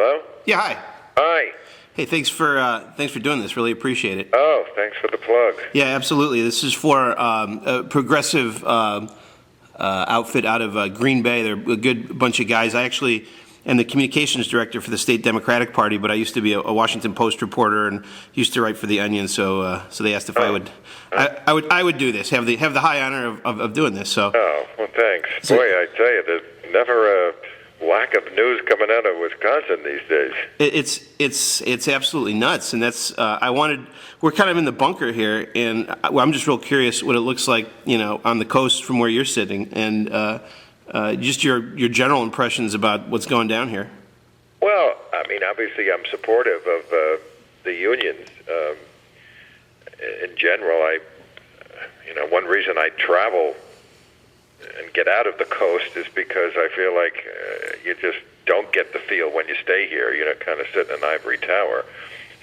Hello? Yeah, hi. Hi. Hey, thanks for doing this. Really appreciate it. Oh, thanks for the plug. Yeah, absolutely. This is for a progressive outfit out of Green Bay. They're a good bunch of guys. I actually am the communications director for the state Democratic Party, but I used to be a Washington Post reporter and used to write for the Onion. So they asked if I would do this. Have the high honor of doing this. So. Oh, well, thanks. Boy, I tell you, there's never a lack of news coming out of Wisconsin these days. It's absolutely nuts, and that's we're kind of in the bunker here, and I'm just real curious what it looks like, on the coast from where you're sitting, and just your general impressions about what's going down here. Well, I mean, obviously, I'm supportive of the unions in general. One reason I travel and get out of the coast is because I feel like you just don't get the feel when you stay here. Kind of sit in an ivory tower.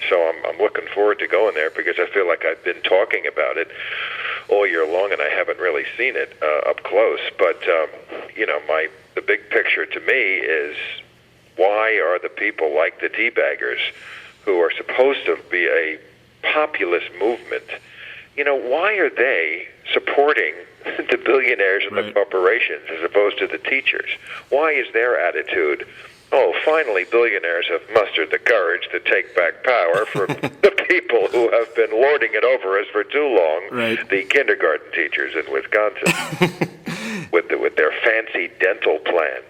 So I'm looking forward to going there because I feel like I've been talking about it all year long and I haven't really seen it up close. But the big picture to me is, why are the people like the teabaggers, who are supposed to be a populist movement, why are they supporting the billionaires and the corporations as opposed to the teachers? Why is their attitude, oh, finally billionaires have mustered the courage to take back power from the people who have been lording it over us for too long, the kindergarten teachers in Wisconsin, with their fancy dental plans,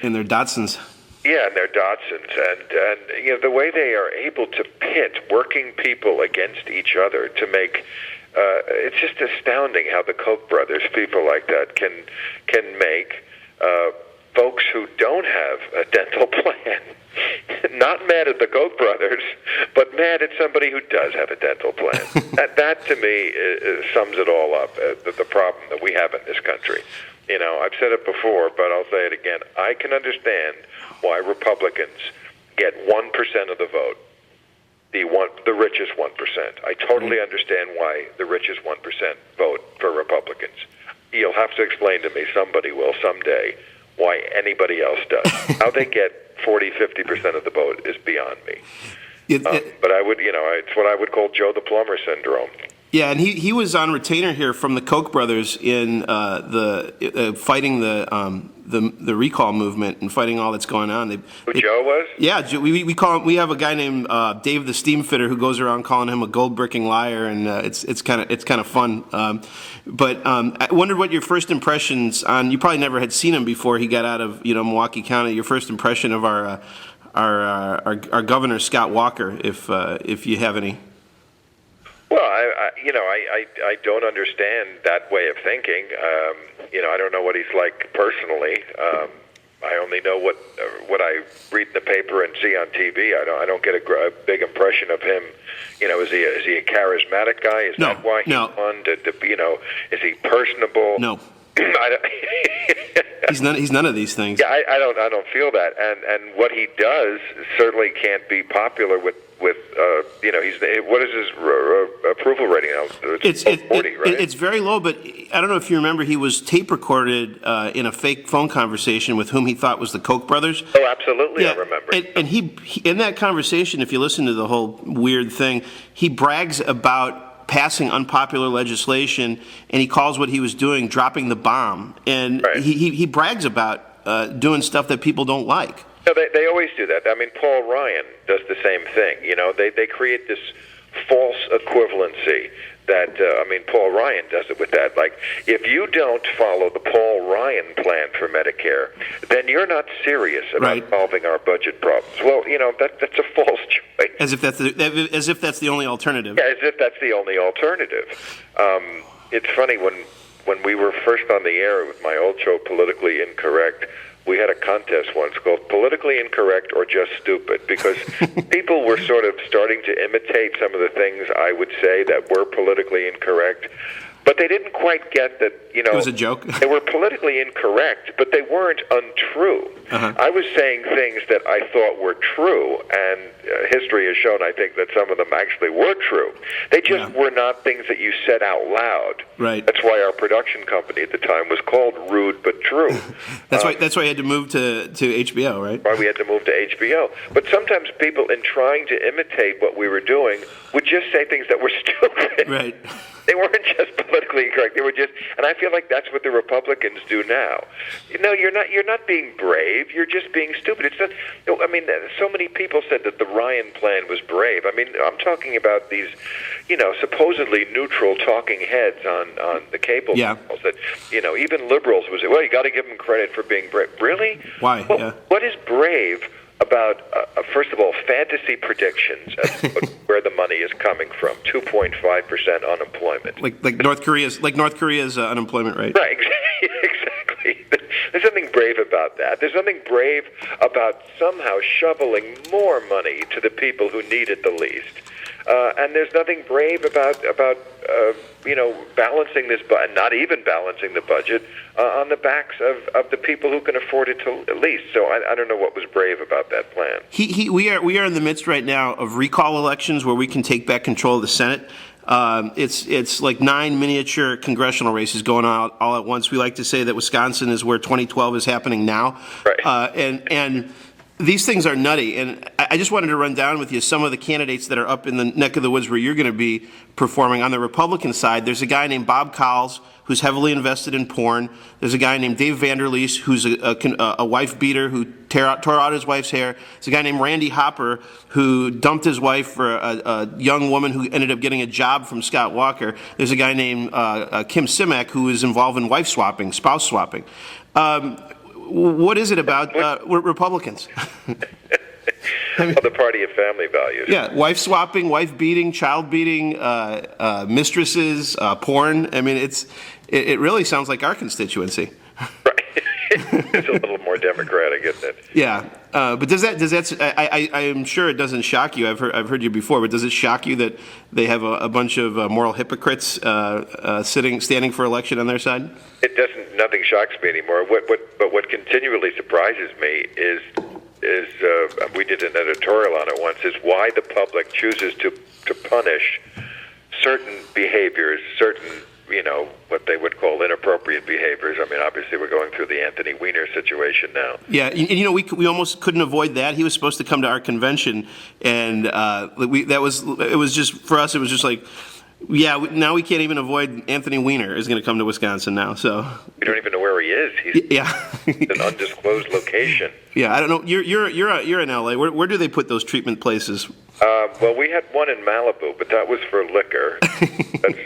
And their Datsuns. Yeah, and their Datsuns, and the way they are able to pit working people against each other to make, it's just astounding how the Koch brothers, people like that, can make folks who don't have a dental plan not mad at the Koch brothers, but mad at somebody who does have a dental plan. that to me sums it all up, the problem that we have in this country. I've said it before, but I'll say it again. I can understand why Republicans get 1% of the vote, the richest 1%. I totally understand why the richest 1% vote for Republicans. You'll have to explain to me, somebody will someday, why anybody else does. How they get 40-50% of the vote is beyond me. But I would, it's what I would call Joe the Plumber syndrome. Yeah, and he was on retainer here from the Koch brothers in fighting the recall movement and fighting all that's going on. Who Joe was? Yeah, we call him. We have a guy named Dave the Steamfitter who goes around calling him a gold bricking liar, and it's kind of fun. But I wondered what your first impressions on. You probably never had seen him before he got out of Milwaukee County. Your first impression of our governor Scott Walker, if you have any. Well, I don't understand that way of thinking. I don't know what he's like personally. I only know what I read in the paper and see on TV. I don't get a big impression of him. Is he a charismatic guy? Is that why he's fun? Is he personable? No. He's none of these things. Yeah, I don't feel that. And what he does certainly can't be popular with what is his approval rating now? It's 40, right? It's very low, but I don't know if you remember, he was tape recorded in a fake phone conversation with whom he thought was the Koch brothers. Oh, absolutely, yeah, I remember. And he in that conversation, if you listen to the whole weird thing, he brags about passing unpopular legislation, and he calls what he was doing dropping the bomb. And he brags about doing stuff that people don't like. No, they always do that. I mean, Paul Ryan does the same thing. They create this false equivalency that, Paul Ryan does it with that. Like, if you don't follow the Paul Ryan plan for Medicare, then you're not serious about solving our budget problems. Well, that's a false choice. As if that's the only alternative. Yeah, as if that's the only alternative. It's funny, when we were first on the air with my old show, Politically Incorrect, we had a contest once called Politically Incorrect or Just Stupid, because people were sort of starting to imitate some of the things I would say that were politically incorrect. But they didn't quite get that, It was a joke. They were politically incorrect, but they weren't untrue. I was saying things that I thought were true, and history has shown, I think, that some of them actually were true. They just were not things that you said out loud. Right. That's why our production company at the time was called Rude But True. That's why you had to move to HBO, right? Why we had to move to HBO. But sometimes people, in trying to imitate what we were doing, would just say things that were stupid. Right. They weren't just politically incorrect. They were just, and I feel like that's what the Republicans do now. No, you're not being brave. You're just being stupid. It's not. I mean, so many people said that the Ryan plan was brave. I mean, I'm talking about these, supposedly neutral talking heads on the cable channels that, even liberals would say, well, you got to give them credit for being brave. Really? Why? Well, what is brave about, first of all, fantasy predictions as to where the money is coming from? 2.5% unemployment. Like North Korea's unemployment rate. Right, exactly. There's something brave about that. There's something brave about somehow shoveling more money to the people who need it the least. And there's nothing brave about balancing this, not even balancing the budget on the backs of the people who can afford it to least. So I don't know what was brave about that plan. We are in the midst right now of recall elections where we can take back control of the Senate. It's like 9 miniature congressional races going on all at once. We like to say that Wisconsin is where 2012 is happening now. Right. And these things are nutty, and I just wanted to run down with you some of the candidates that are up in the neck of the woods where you're going to be performing. On the Republican side, there's a guy named Bob Cowles who's heavily invested in porn. There's a guy named Dave Vanderleest who's a wife beater who tore out his wife's hair. There's a guy named Randy Hopper who dumped his wife for a young woman who ended up getting a job from Scott Walker. There's a guy named Kim Simak who is involved in wife swapping, spouse swapping. What is it about Republicans? The party of family values. Yeah, wife swapping, wife beating, child beating, mistresses, porn. I mean, it really sounds like our constituency. Right. It's a little more democratic, isn't it? Yeah, but does that? I am sure it doesn't shock you. I've heard you before, but does it shock you that they have a bunch of moral hypocrites standing for election on their side? It doesn't. Nothing shocks me anymore. But what continually surprises me is we did an editorial on it once. Is why the public chooses to punish certain behaviors, certain what they would call inappropriate behaviors. I mean, obviously, we're going through the Anthony Weiner situation now. Yeah, and we almost couldn't avoid that. He was supposed to come to our convention, and it was just for us. It was just like, now we can't even avoid Anthony Weiner is going to come to Wisconsin now. So we don't even know where he is. He's an undisclosed location. Yeah, I don't know. You're in LA. Where do they put those treatment places? Well, we had one in Malibu, but that was for liquor. That's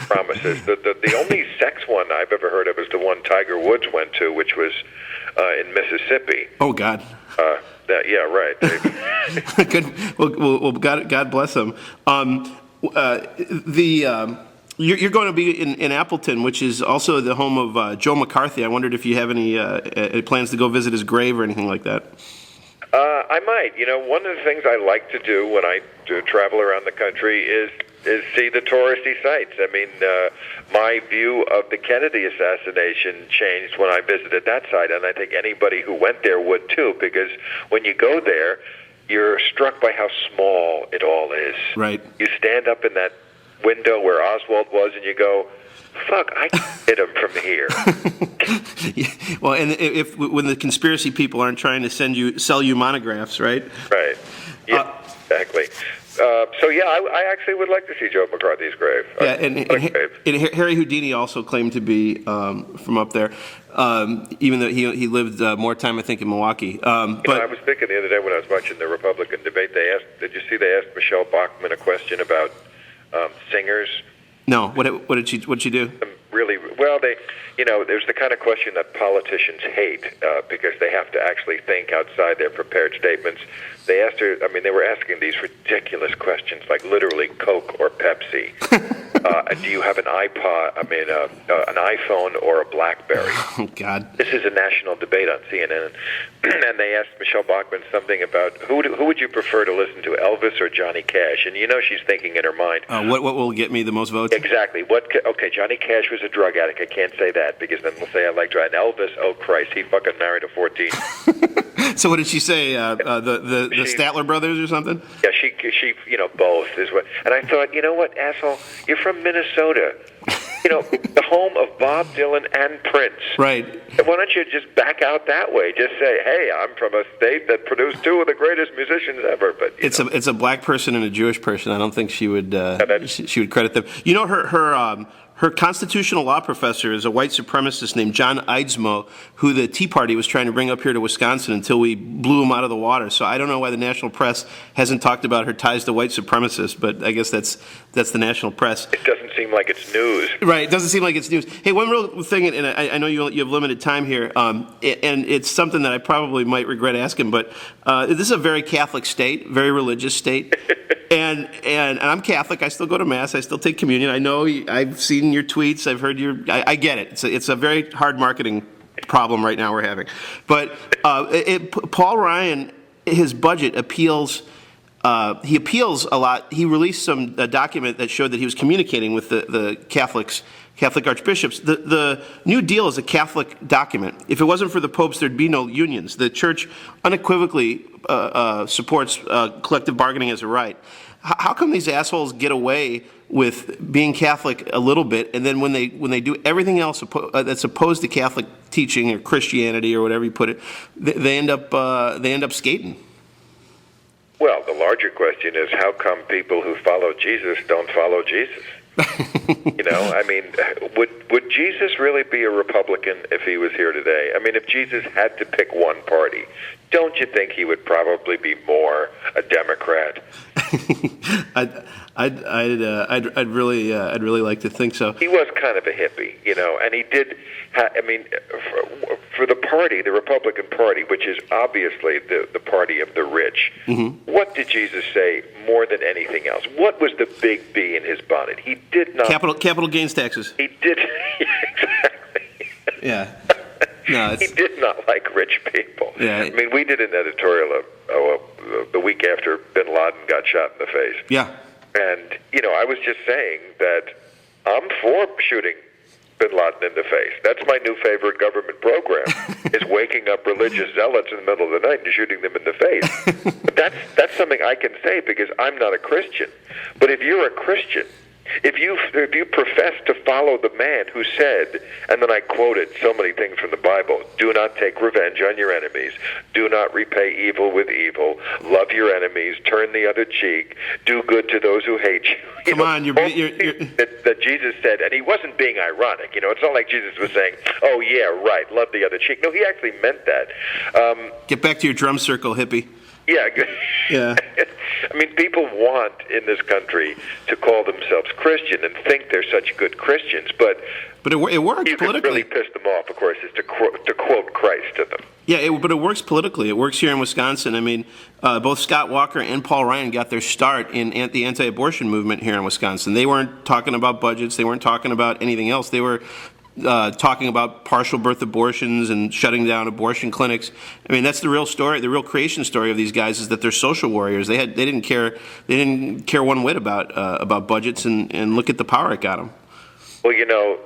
promises. The only sex one I've ever heard of is the one Tiger Woods went to, which was in Mississippi. Oh, God. Yeah, right. Good. Well, God bless him. You're going to be in Appleton, which is also the home of Joe McCarthy. I wondered if you have any plans to go visit his grave or anything like that. I might. One of the things I like to do when I travel around the country is see the touristy sites. I mean, my view of the Kennedy assassination changed when I visited that site, and I think anybody who went there would too, because when you go there, you're struck by how small it all is. Right. You stand up in that window where Oswald was, and you go, fuck, I can hit him from here. Yeah. Well, and when the conspiracy people aren't trying to sell you monographs, right? Right. Yeah, exactly. I actually would like to see Joe McCarthy's grave. Yeah, and Harry Houdini also claimed to be from up there, even though he lived more time, I think, in Milwaukee. But I was thinking the other day when I was watching the Republican debate, did you see they asked Michelle Bachmann a question about singers? No. What did she do? Really, well, there's the kind of question that politicians hate because they have to actually think outside their prepared statements. They asked her, they were asking these ridiculous questions, like literally Coke or Pepsi. Do you have an iPod? I mean, an iPhone or a BlackBerry? Oh, God. This is a national debate on CNN, and they asked Michelle Bachmann something about who would you prefer to listen to, Elvis or Johnny Cash? And you know she's thinking in her mind, what will get me the most votes? Exactly. Okay, Johnny Cash was a drug addict. I can't say that because then we'll say I like drug. And Elvis, oh Christ, he fucking married a 14. So what did she say? The Statler brothers or something? Yeah, she both is what. And I thought, you know what, asshole, you're from Minnesota. The home of Bob Dylan and Prince. Right. Why don't you just back out that way? Just say, hey, I'm from a state that produced two of the greatest musicians ever. But it's a black person and a Jewish person. I don't think she would she would credit them. You know, her constitutional law professor is a white supremacist named John Eidsmoe, who the Tea Party was trying to bring up here to Wisconsin until we blew him out of the water. So I don't know why the national press hasn't talked about her ties to white supremacists, but I guess that's the national press. It doesn't seem like it's news. Right, it doesn't seem like it's news. Hey, one real thing, and I know you have limited time here, and it's something that I probably might regret asking, but this is a very Catholic state, very religious state. And I'm Catholic. I still go to Mass. I still take communion. I know I've seen your tweets. I've heard I get it. It's a very hard marketing problem right now we're having. But Paul Ryan, his budget appeals. He appeals a lot. He released a document that showed that he was communicating with the Catholic archbishops. The New Deal is a Catholic document. If it wasn't for the popes, there'd be no unions. The church unequivocally supports collective bargaining as a right. How come these assholes get away with being Catholic a little bit, and then when they do everything else that's opposed to Catholic teaching or Christianity or whatever you put it, they end up skating? Well, the larger question is how come people who follow Jesus don't follow Jesus? I mean, would Jesus really be a Republican if he was here today? I mean, if Jesus had to pick one party, don't you think he would probably be more a Democrat? I'd really like to think so. He was kind of a hippie, and he did. For the party, the Republican Party, which is obviously the party of the rich, what did Jesus say more than anything else? What was the big B in his bonnet? He did not capital gains taxes. He did exactly. Yeah. No, he did not like rich people. Yeah. I mean, we did an editorial the week after Bin Laden got shot in the face. Yeah. And, I was just saying that I'm for shooting Bin Laden in the face. That's my new favorite government program, is waking up religious zealots in the middle of the night and shooting them in the face. But that's something I can say because I'm not a Christian. But if you're a Christian, if you profess to follow the man who said, and then I quoted so many things from the Bible, do not take revenge on your enemies, do not repay evil with evil, love your enemies, turn the other cheek, do good to those who hate you. Come on, you're that Jesus said, and he wasn't being ironic. It's not like Jesus was saying, oh yeah, right, love the other cheek. No, he actually meant that. Get back to your drum circle, hippie. Yeah. Yeah. I mean, people want in this country to call themselves Christian and think they're such good Christians, but it works you politically. Can really piss them off, of course, is to quote Christ to them. Yeah, but it works politically. It works here in Wisconsin. I mean, both Scott Walker and Paul Ryan got their start in the anti-abortion movement here in Wisconsin. They weren't talking about budgets. They weren't talking about anything else. They were talking about partial birth abortions and shutting down abortion clinics. I mean, that's the real story. The real creation story of these guys is that they're social warriors. They didn't care one whit about budgets, and look at the power it got them. Well,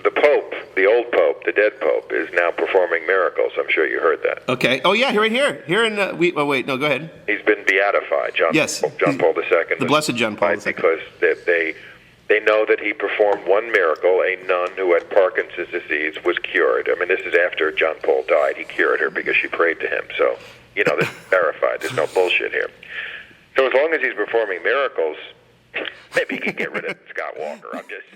the Pope, the old Pope, the dead Pope, is now performing miracles. I'm sure you heard that. Okay. Oh yeah, right here. Here in oh wait, no, go ahead. He's been beatified. John Paul II. The blessed John Paul II. Because they know that he performed one miracle. A nun who had Parkinson's disease was cured. I mean, this is after John Paul died. He cured her because she prayed to him. So, this is verified. There's no bullshit here. So as long as he's performing miracles, maybe he can get rid of Scott Walker. I'm just...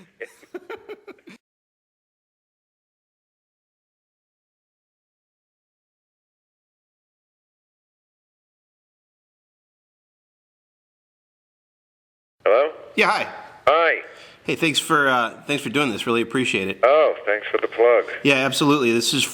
Hello? Yeah, hi. Hi. Hey, thanks for doing this. Really appreciate it. Oh, thanks for the plug. Yeah, absolutely. This is